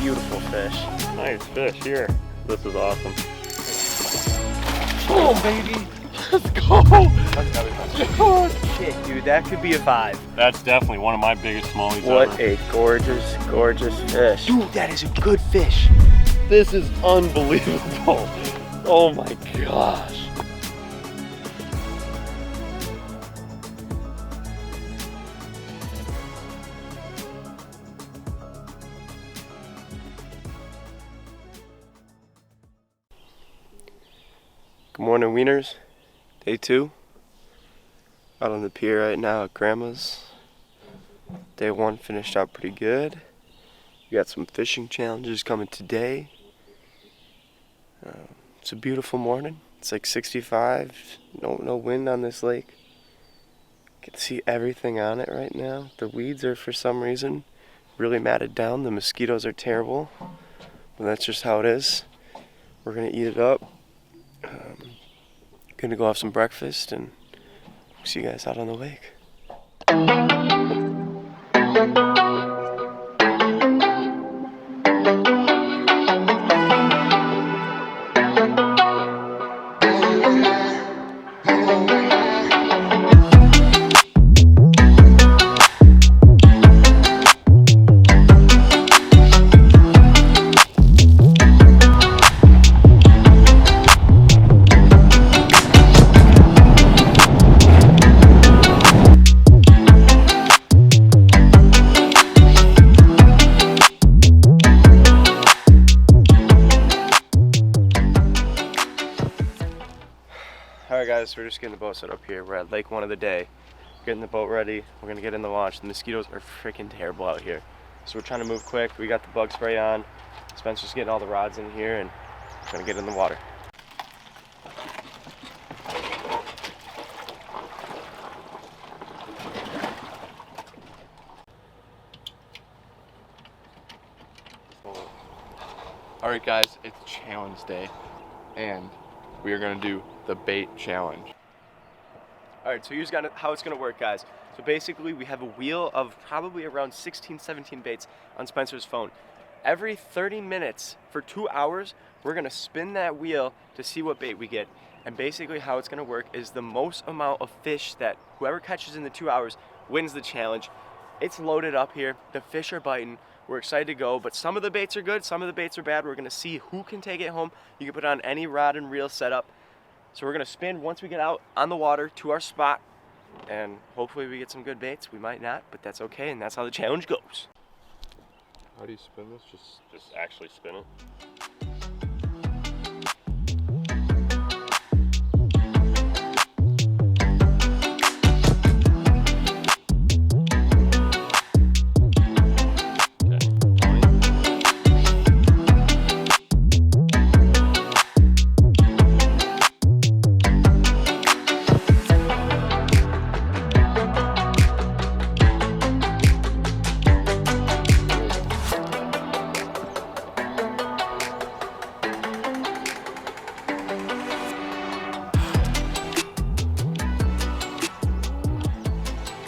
beautiful fish. Nice fish here. This is awesome. Oh, baby. Let's go. Oh, shit, dude. That could be a 5. That's definitely one of my biggest smallies What ever. a gorgeous, gorgeous fish. Dude, that is a good fish. This is unbelievable. Oh my gosh. Good morning, wieners. Day 2. Out on the pier right now at Grandma's. Day 1 finished out pretty good. We got some fishing challenges coming today. It's a beautiful morning. It's like 65. No wind on this lake. You can see everything on it right now. The weeds are, for some reason, really matted down. The mosquitoes are terrible. But that's just how it is. We're gonna eat it up. Gonna go have some breakfast and see you guys out on the lake. Alright guys, we're just getting the boat set up here. We're at Lake 1 of the day. Getting the boat ready. We're gonna get in the launch. The mosquitoes are freaking terrible out here. So we're trying to move quick. We got the bug spray on. Spencer's getting all the rods in here and we're gonna get in the water. Alright guys, it's challenge day and we are going to do the bait challenge. Alright, so here's how it's going to work, guys. So basically we have a wheel of probably around 16, 17 baits on Spencer's phone. Every 30 minutes for 2 hours, we're going to spin that wheel to see what bait we get. And basically how it's going to work is the most amount of fish that whoever catches in the 2 hours wins the challenge. It's loaded up here. The fish are biting. We're excited to go, but some of the baits are good, some of the baits are bad. We're gonna see who can take it home. You can put on any rod and reel setup. So we're gonna spin once we get out on the water to our spot, and hopefully we get some good baits. We might not, but that's okay, and that's how the challenge goes. How do you spin this? Just actually spin it.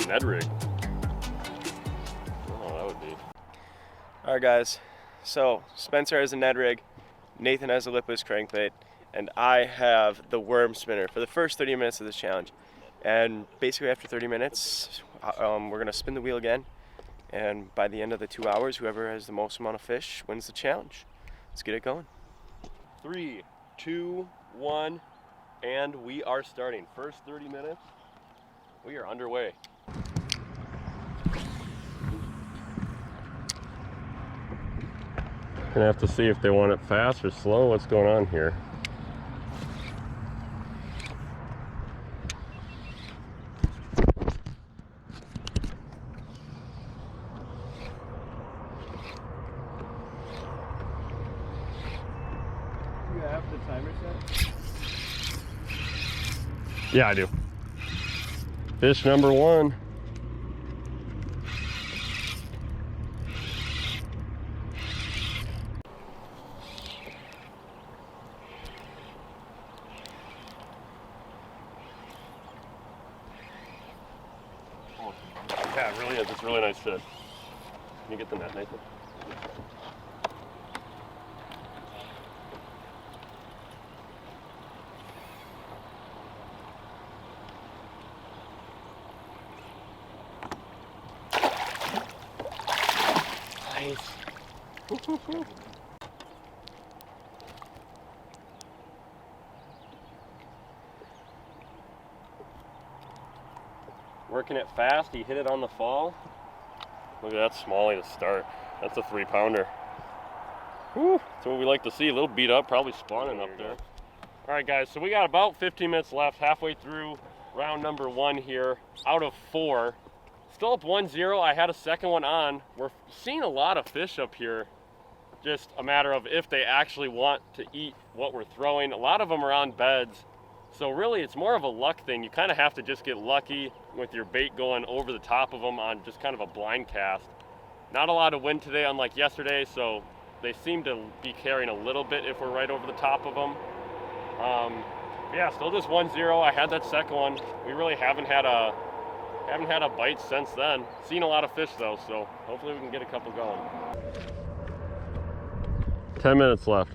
Ned rig. Oh, that would be. Alright guys, so Spencer has a Ned rig, Nathan has a lipless crankbait, and I have the worm spinner for the first 30 minutes of this challenge. And basically after 30 minutes, we're gonna spin the wheel again, and by the end of the 2 hours, whoever has the most amount of fish wins the challenge. Let's get it going. 3, 2, 1, and we are starting. First 30 minutes, we are underway. Gonna have to see if they want it fast or slow. What's going on here? You have the timer set? Yeah, I do. Fish number 1. Yeah, it really is. It's a really nice fish. Can you get the net, Nathan? Working it fast, he hit it on the fall. Look at that smallie to start. That's a 3-pounder. Whew, that's what we like to see. A little beat up, probably spawning up there. All right, guys, so we got about 15 minutes left, halfway through round number 1 here, out of 4. Still up 1-0. I had a second one on. We're seeing a lot of fish up here. Just a matter of if they actually want to eat what we're throwing. A lot of them are on beds. So really, it's more of a luck thing. You kind of have to just get lucky with your bait going over the top of them on just kind of a blind cast. Not a lot of wind today, unlike yesterday, so they seem to be carrying a little bit if we're right over the top of them. Yeah, still just 1-0. I had that second one. We really haven't had a bite since then. Seen a lot of fish though, so hopefully we can get a couple going. 10 minutes left.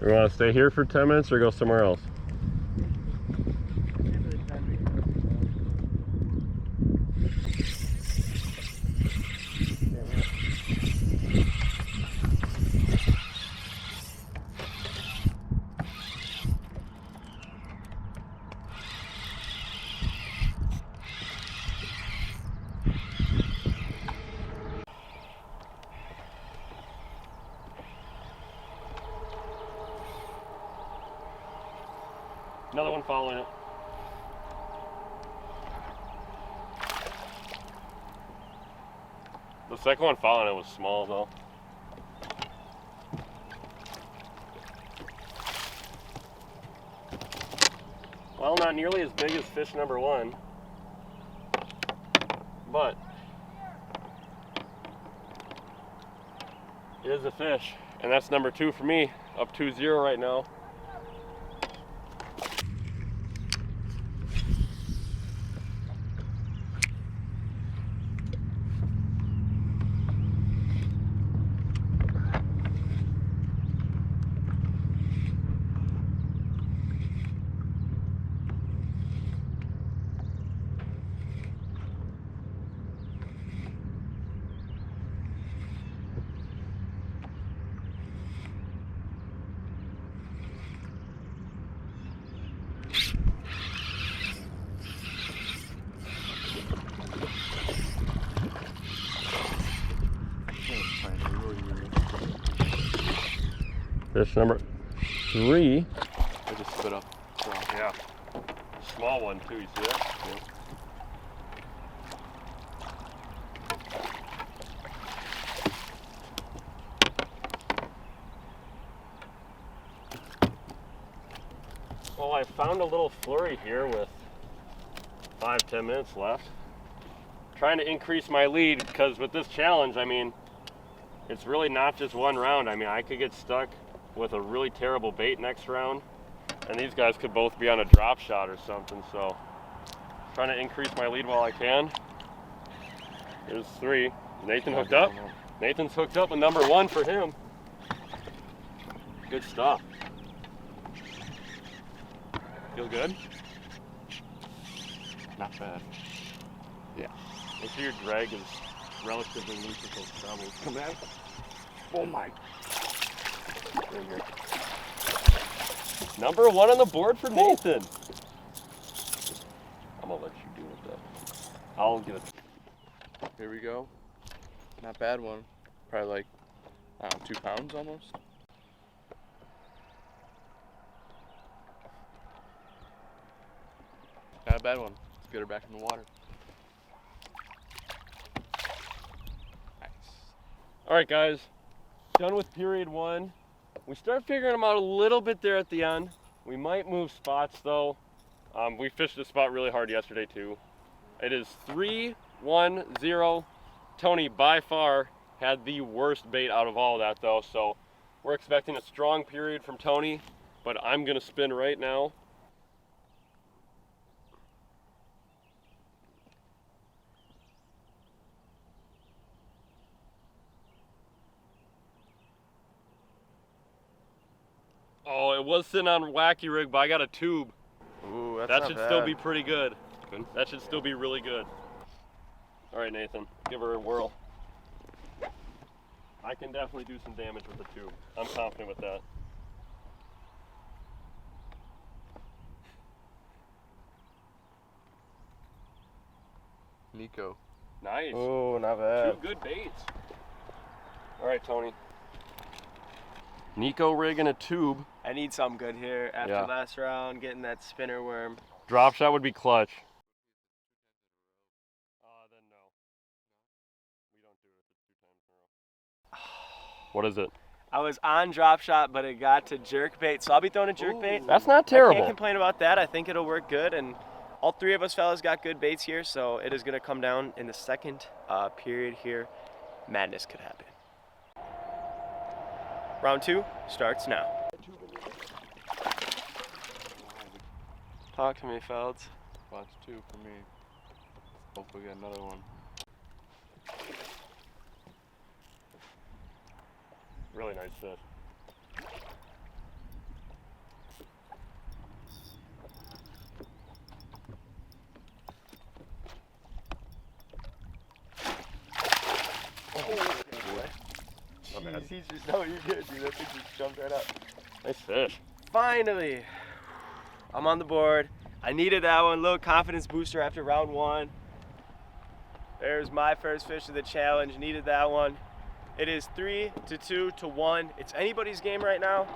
You want to stay here for 10 minutes or go somewhere else? Another one following it. The second one following it was small though. Well, not nearly as big as fish number 1, but it is a fish, and that's number 2 for me, up 2-0 right now. Fish number 3. I just spit up. So. Yeah. Small one too, you see that? Yeah. Well, I found a little flurry here with 5-10 minutes left. Trying to increase my lead because with this challenge, I mean, it's really not just one round. I mean, I could get stuck with a really terrible bait next round, and these guys could both be on a drop shot or something, so trying to increase my lead while I can. There's 3. Nathan hooked up. Nathan's hooked up a number 1 for him. Good stuff. Feel good? Not bad. Yeah. Make sure your drag is relatively loose with those trebles. Come back. Oh my. There you go. Number 1 on the board for Nathan. I'm gonna let you deal with that. I'll get it. Here we go. Not bad one. Probably like, I don't know, 2 pounds almost. Not a bad one. Let's get her back in the water. Nice. All right, guys. Done with period 1. We start figuring them out a little bit there at the end. We might move spots though. We fished this spot really hard yesterday too. It is 3-1-0. Tony by far had the worst bait out of all of that though, so we're expecting a strong period from Tony, but I'm gonna spin right now. Oh, it was sitting on wacky rig, but I got a tube. Ooh, that's that not should bad. still be pretty good. That should still be really good. All right, Nathan, give her a whirl. I can definitely do some damage with the tube. I'm confident with that. Nico. Nice. Oh, not bad. 2 good baits. All right, Tony. Nico rig and a tube. I need something good here after Yeah. last round, getting that spinner worm. Drop shot would be clutch. Then no. We don't do it if it's 2 times in a row. What is it? I was on drop shot, but it got to jerk bait, so I'll be throwing a jerk bait. That's not I terrible. can't complain about that. I think it'll work good, and all 3 of us fellas got good baits here, so it is going to come down in the second period here. Madness could happen. Round 2 starts now. Talk to me, Felds. Well, that's 2 for me. Hopefully we get another one. Really nice fish. Jeez, he's just, no, you're good, dude. That thing just jumped right up. Nice fish. Finally, I'm on the board. I needed that one, little confidence booster after round 1. There's my first fish of the challenge, needed that one. It is 3 to 2 to 1. It's anybody's game right now.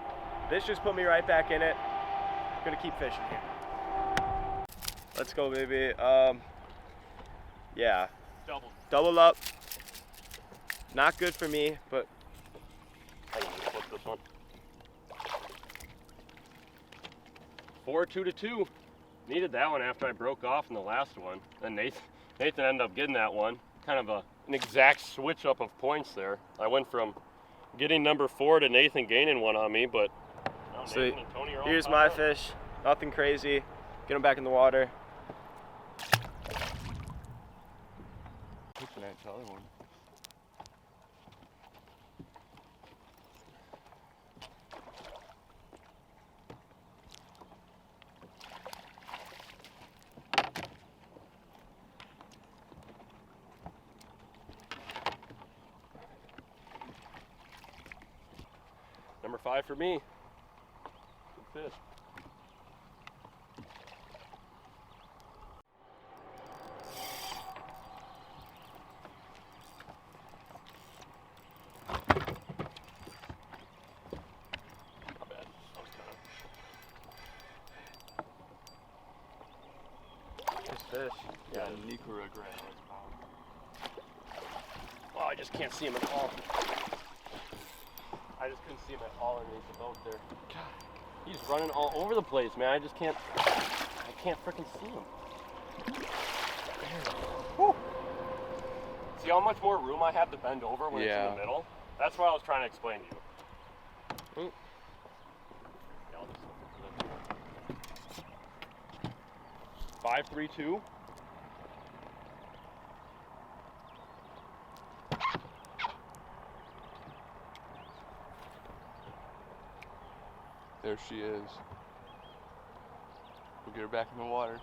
This just put me right back in it. I'm gonna keep fishing here. Let's go, baby. Yeah, double up. Not good for me, but I can just flip this one. 4-2 to 2. Needed that one after I broke off in the last one. And Nathan ended up getting that one. Kind of an exact switch up of points there. I went from getting number 4 to Nathan gaining one on me, but now so Nathan and Tony are all here's tied my up. fish. Nothing crazy. Get him back in the water. Pushing that other one. Number 5 for me. Good fish. Not bad. Nice fish. Yeah, Nico regret. Oh, I just can't see him at all. I just couldn't see him at all underneath the boat there. God, he's running all over the place, man. I can't freaking see him. Whew. See how much more room I have to bend over when it's in the middle? That's what I was trying to explain to you. Ooh. Yeah, I'll just 5-3-2. There she is. We'll get her back in the water.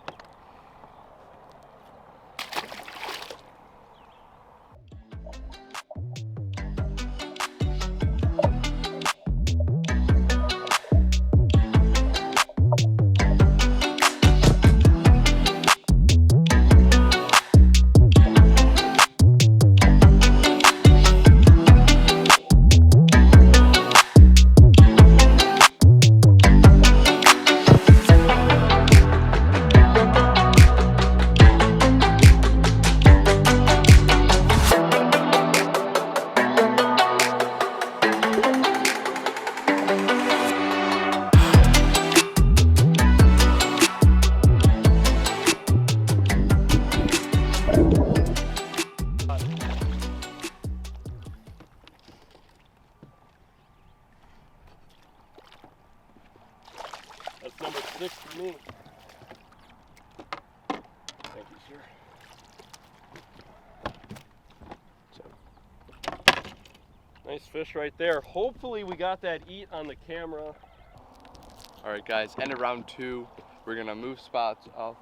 That's number 6 for me. Thank you, sir. Nice fish right there. Hopefully we got that eat on the camera. All right, guys, end of round 2. We're gonna move spots off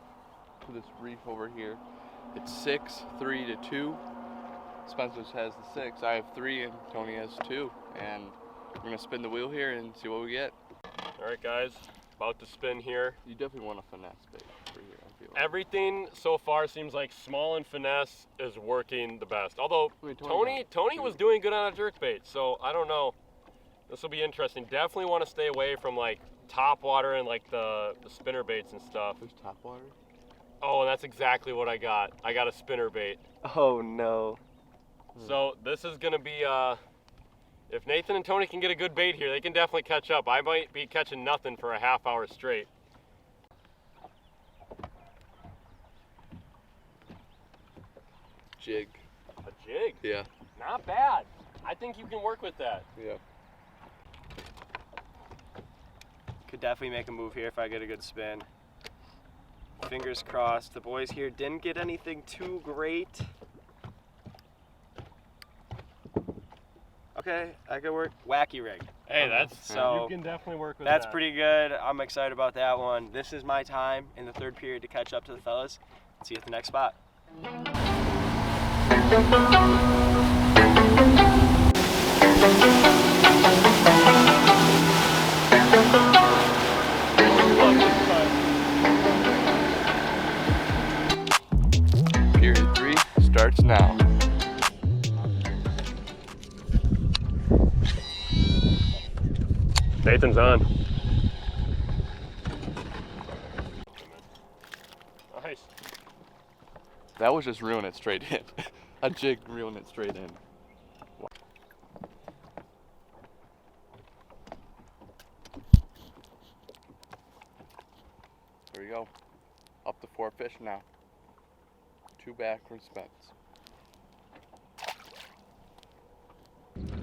to this reef over here. It's 6-3 to 2. Spencer has the 6. I have 3, and Tony has 2. And we're gonna spin the wheel here and see what we get. All right, guys, about to spin here. You definitely want a finesse bait for here, I feel like. Everything so far seems like small and finesse is working the best. Although Tony was doing good on a jerkbait, so I don't know. This will be interesting. Definitely want to stay away from like top water and like the spinner baits and stuff. There's top water? Oh, and that's exactly what I got. I got a spinner bait. Oh no. So this is gonna be if Nathan and Tony can get a good bait here, they can definitely catch up. I might be catching nothing for a half hour straight. Jig. A jig? Yeah. Not bad. I think you can work with that. Yeah. Could definitely make a move here if I get a good spin. Fingers crossed. The boys here didn't get anything too great. Okay, I could work wacky rig. Hey, that's so you can definitely work with that's that. pretty good. I'm excited about that one. This is my time in the 3rd period to catch up to the fellas. See you at the next spot. Period 3 starts now. Nathan's on. Nice. That was just reeling it straight in. A jig reeling it straight in. There we go. Up to 4 fish now. 2 back from Spence.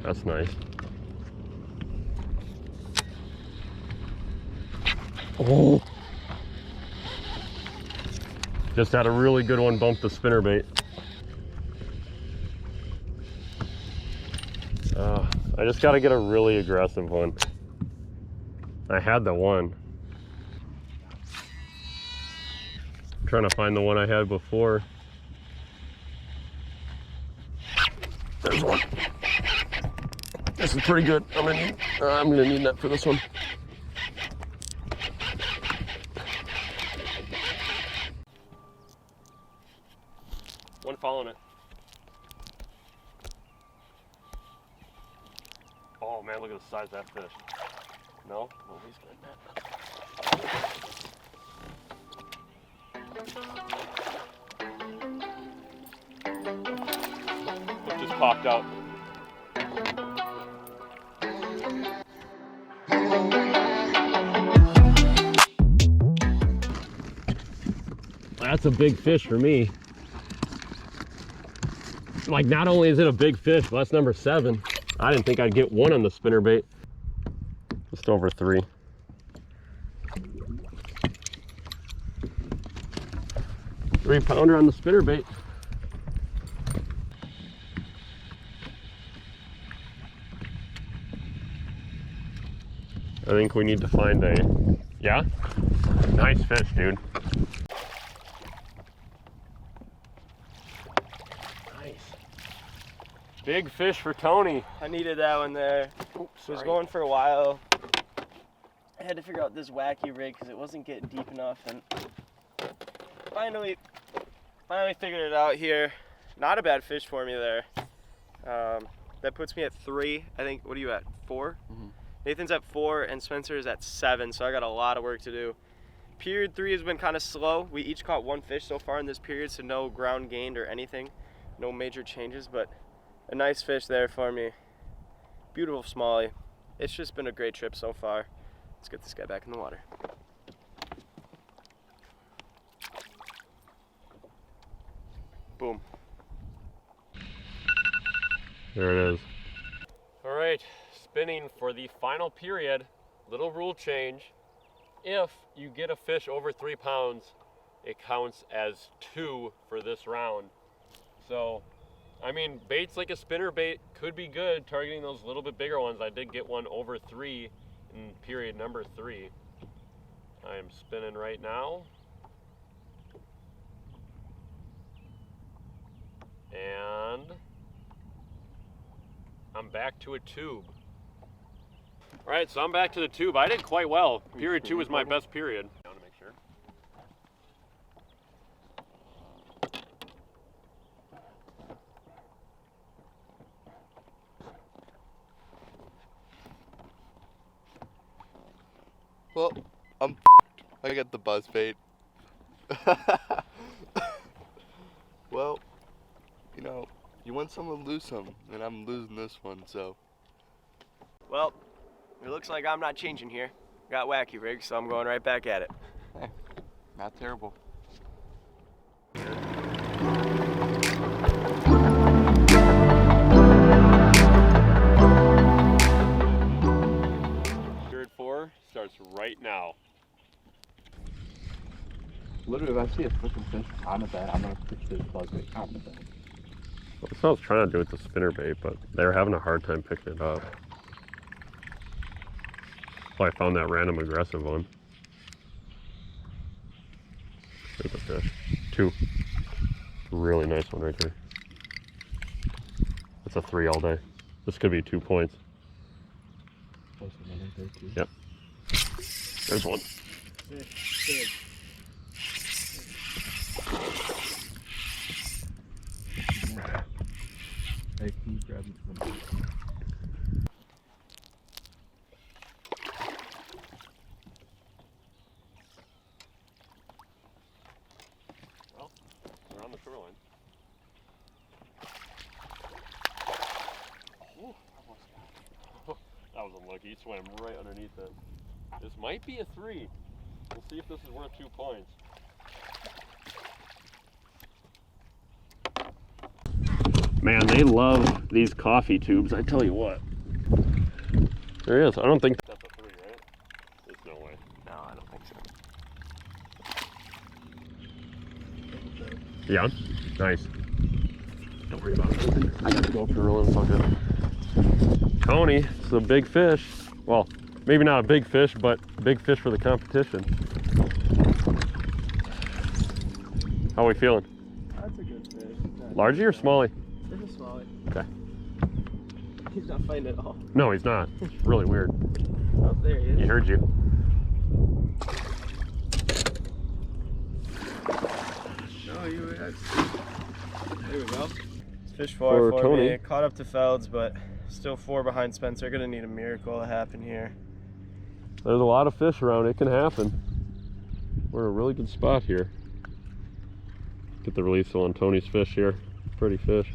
That's nice. Oh. Just had a really good one bump the spinnerbait. I just got to get a really aggressive one. I had the one. I'm trying to find the one I had before. There's one. This is pretty good. I'm gonna need that for this one. One following it. Oh man, look at the size of that fish. No? Oh, he's getting that. It just popped out. That's a big fish for me. Like, not only is it a big fish, but that's number 7. I didn't think I'd get one on the spinnerbait. Just over 3. Three-pounder on the spinnerbait. I think we need to find a, yeah? Nice fish, dude. Nice. Big fish for Tony. I needed that one there. Oops, Was going for a while. I had to figure out this wacky rig because it wasn't getting deep enough, and finally figured it out here. Not a bad fish for me there. That puts me at 3. I think, what are you at, 4? Mm-hmm. Nathan's at 4 and Spencer is at 7, so I got a lot of work to do. Period 3 has been kind of slow. We each caught 1 fish so far in this period, so no ground gained or anything. No major changes, but a nice fish there for me. Beautiful smallie. It's just been a great trip so far. Let's get this guy back in the water. Boom. There it is. All right, spinning for the final period. Little rule change. If you get a fish over 3 pounds, it counts as 2 for this round. So, I mean, baits like a spinner bait could be good, targeting those little bit bigger ones. I did get one over 3 in period number 3. I am spinning right now. And I'm back to a tube. All right, so I'm back to the tube. I did quite well. Period 2 was my best period. Down to make sure. Well, I got the buzz bait. Well, you know, you win some and lose some, and I'm losing this one, so. Well, it looks like I'm not changing here. Got wacky rigs, so I'm going right back at it. Hey, not terrible. Period 4 starts right now. Literally, if I see a freaking fish on the bed, I'm gonna pitch this buzz bait on the bed. That's what I was trying to do with the spinner bait, but they were having a hard time picking it up. So I found that random aggressive one. There's a fish. 2. Really nice one right there. That's a 3 all day. This could be 2 points. Yep. There's one. Hey, can you grab me some? Well, we're on the shoreline. Ooh, that was unlucky. He swam right underneath it. This might be a 3. We'll see if this is worth 2 points. Man, they love these coffee tubes, I tell you what. There he is. I don't think that's a 3, right? There's no way. No, I don't think so. Yeah? Nice. Don't worry about it. I got to go for a roll. It's all good. Tony, it's a big fish. Well, maybe not a big fish, but a big fish for the competition. How are we feeling? That's a good fish. Largy or smallie? It's a smallie. Okay. He's not fighting at all. No, he's not. It's really weird. Oh, there he is. He heard you. No, you were there we go. It's fish 4 for Tony. me. Caught up to Felds, but still 4 behind Spencer. Gonna need a miracle to happen here. There's a lot of fish around. It can happen. We're in a really good spot here. Get the release on Tony's fish here. Pretty fish.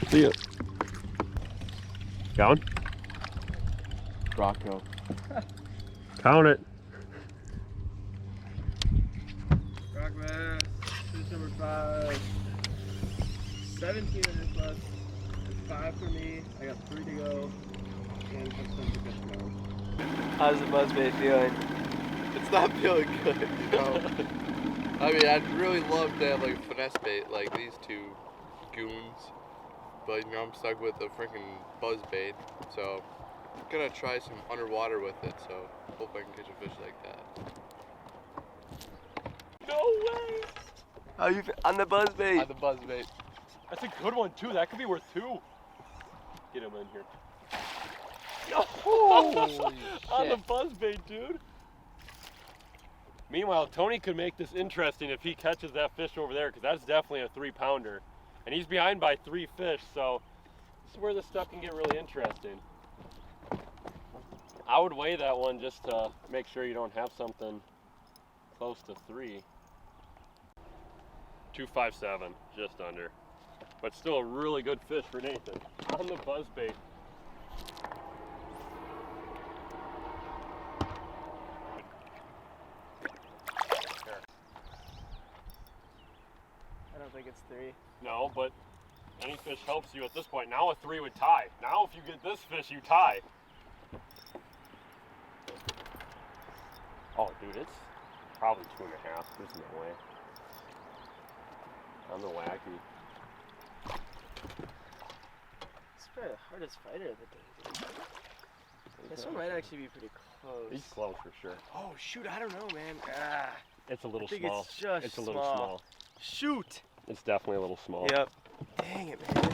See it. Got one? Rocco. Count it. Rock bass, fish number 5. 17 minutes left. It's 5 for me. I got 3 to go. And Spencer fish go. How's the buzzbait feeling? It's not feeling good, you know. I mean, I'd really love to have like a finesse bait like these two goons, but you know, I'm stuck with a freaking buzz bait, so I'm gonna try some underwater with it, so hope I can catch a fish like that. No way! How you on the buzzbait? On the buzz bait. That's a good one too. That could be worth 2. Get him in here. Holy On the buzzbait, dude. Meanwhile, Tony could make this interesting if he catches that fish over there, because that's definitely a 3-pounder. And he's behind by 3 fish, so this is where this stuff can get really interesting. I would weigh that one just to make sure you don't have something close to 3. 257, just under. But still a really good fish for Nathan. On the buzzbait. I don't think it's 3. No, but any fish helps you at this point. Now a 3 would tie. Now if you get this fish, you tie. Oh, dude, it's probably 2.5. There's no way. I'm the wacky. It's probably the hardest fighter of the day, dude. This one might actually be pretty close. He's close for sure. Oh, shoot, I don't know, man. Ah, It's a little I think small. it's just It's a little small. small. Shoot! It's definitely a little small. Yep. Dang it, man.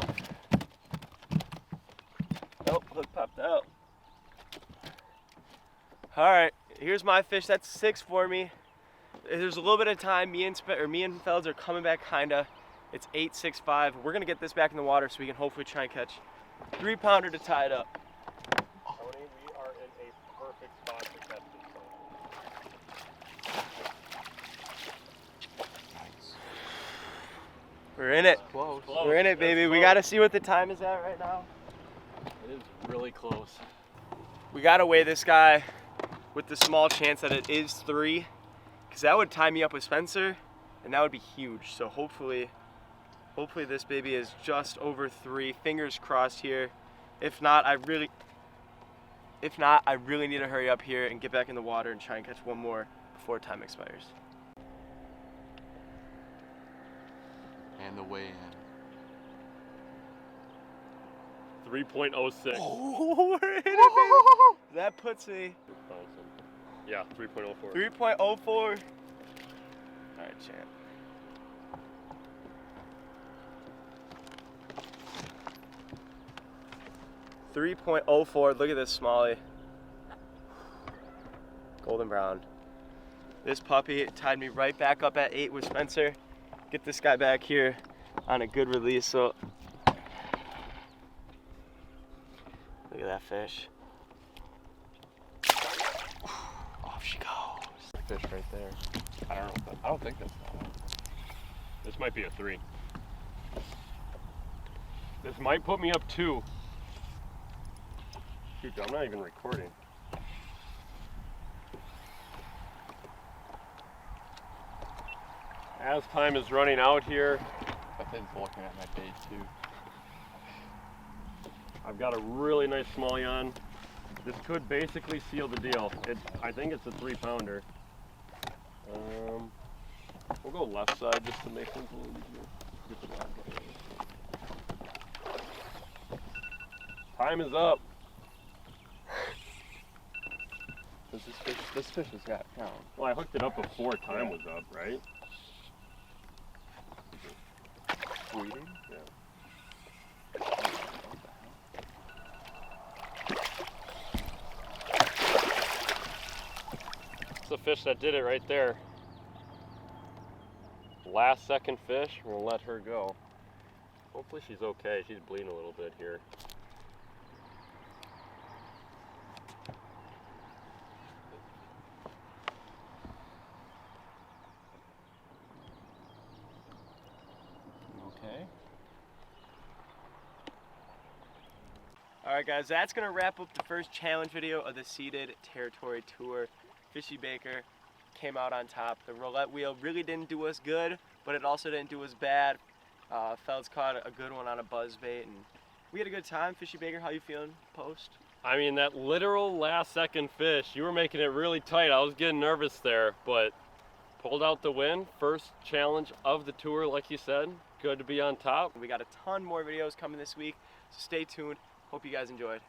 Hook popped out. All right, here's my fish. That's 6 for me. There's a little bit of time. Me and Felds are coming back kinda. It's 8.65. We're gonna get this back in the water so we can hopefully try and catch 3-pounder to tie it up. Tony, we are in a perfect spot to catch this one. We're in it. Close. We're in it, baby. We gotta see what the time is at right now. It is really close. We gotta weigh this guy with the small chance that it is 3, because that would tie me up with Spencer, and that would be huge. So hopefully this baby is just over 3. Fingers crossed here. If not, I really need to hurry up here and get back in the water and try and catch one more before time expires. And the weigh in. 3.06. Oh, we're in it, baby. That puts me Yeah, 3.04. 3.04. All right, champ. .04. Look at this smallie. Golden brown. This puppy tied me right back up at 8 with Spencer. Get this guy back here on a good release. So look at that fish. Off she goes. Fish right there. I don't think that's not. This might be a 3. This might put me up 2. Shoot, I'm not even recording. As time is running out here, I think it's looking at my bait too. I've got a really nice smallie on. This could basically seal the deal. I think it's a 3-pounder. We'll go left side just to make things a little easier. Get the back up. Time is up. This fish has got count. Well, I hooked it up before time was up, right? Bleeding? Yeah. It's the fish that did it right there. Last second fish, we'll let her go. Hopefully she's okay. She's bleeding a little bit here. Okay. Alright guys, that's going to wrap up the first challenge video of the Ceded Territory Tour. Fishy Baker came out on top. The roulette wheel really didn't do us good, but it also didn't do us bad. Felds caught a good one on a buzzbait, and we had a good time. Fishy Baker, how you feeling post? I mean, that literal last second fish, you were making it really tight. I was getting nervous there, but pulled out the win. First challenge of the tour, like you said. Good to be on top. We got a ton more videos coming this week, so stay tuned. Hope you guys enjoyed.